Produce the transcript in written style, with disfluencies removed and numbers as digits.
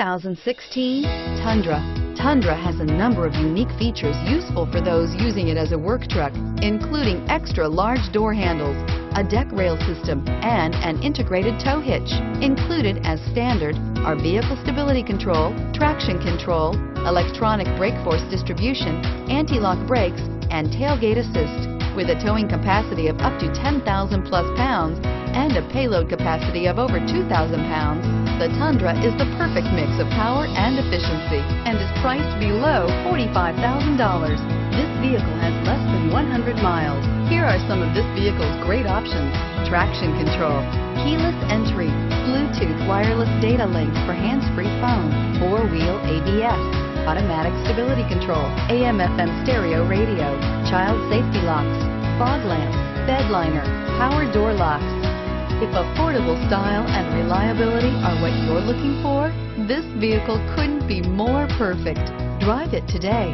2016 Tundra. Tundra has a number of unique features useful for those using it as a work truck, including extra large door handles, a deck rail system, and an integrated tow hitch. Included as standard are vehicle stability control, traction control, electronic brake force distribution, anti-lock brakes, and tailgate assist. With a towing capacity of up to 10,000 plus pounds and a payload capacity of over 2,000 pounds, the Tundra is the perfect mix of power and efficiency and is priced below $45,000. This vehicle has less than 100 miles. Here are some of this vehicle's great options: traction control, keyless entry, Bluetooth wireless data link for hands-free phone, four-wheel ABS, automatic stability control, AM/FM stereo radio, child safety locks, fog lamps, bed liner, power door locks. If affordable style and reliability are what you're looking for, this vehicle couldn't be more perfect. Drive it today.